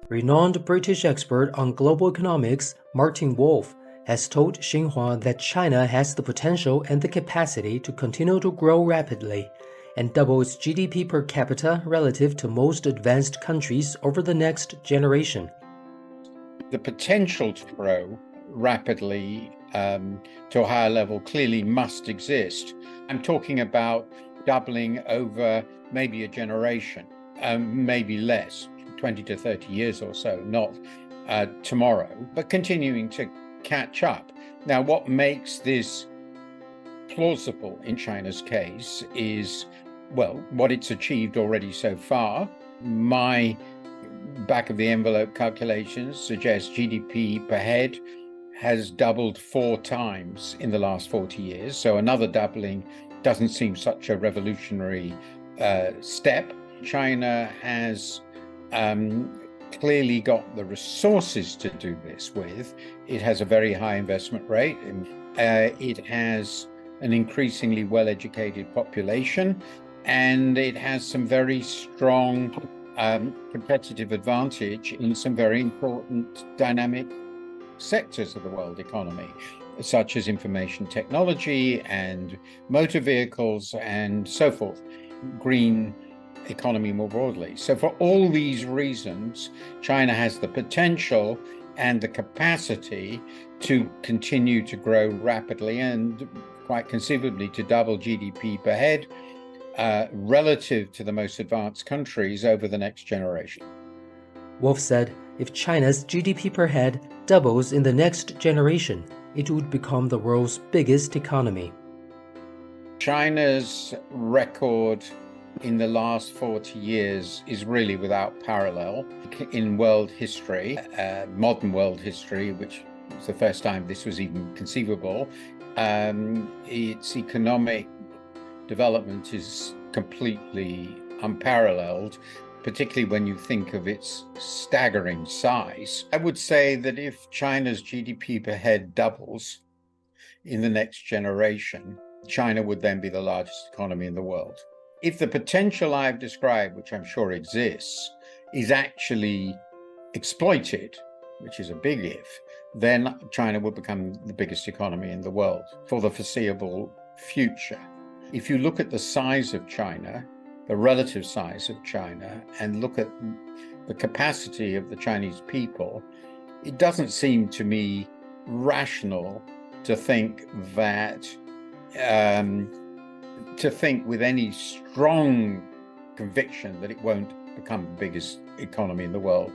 Renowned British expert on global economics, Wولف, has told Xinhua that China has the potential and the capacity to continue to grow rapidly and double its GDP per capita relative to most advanced countries over the next generation. The potential to grow rapidly to a higher level clearly must exist. I'm talking about doubling over maybe a generation, maybe less, 20 to 30 years or so, not tomorrow, but continuing to catch up. Now, what makes this plausible in China's case is, well, what it's achieved already so far. My back of the envelope calculations suggest GDP per head has doubled 4 times in the last 40 years. So another doubling doesn't seem such a revolutionary step. China has clearly got the resources to do this with. It has a very high investment rate. It has an increasingly well-educated population, and it has some very strong competitive advantage in some very important dynamic sectors of the world economy, such as information technology and motor vehicles and so forth, green economy more broadly. So for all these reasons, China has the potential and the capacity to continue to grow rapidly and quite conceivably to double GDP per head relative to the most advanced countries over the next generation. Wolf said if China's GDP per head doubles in the next generation, it would become the world's biggest economy. China's record in the last 40 years is really without parallel in world history, modern world history, which was the first time this was even conceivable. Its economic development is completely unparalleled, particularly when you think of its staggering size. I would say that if China's GDP per head doubles in the next generation, China would then be the largest economy in the world. If the potential I've described, which I'm sure exists, is actually exploited, which is a big if, then China would become the biggest economy in the world for the foreseeable future. If you look at the size of China, the relative size of China, and look at the capacity of the Chinese people, it doesn't seem to me rational to think that, to think with any strong conviction that it won't become the biggest economy in the world.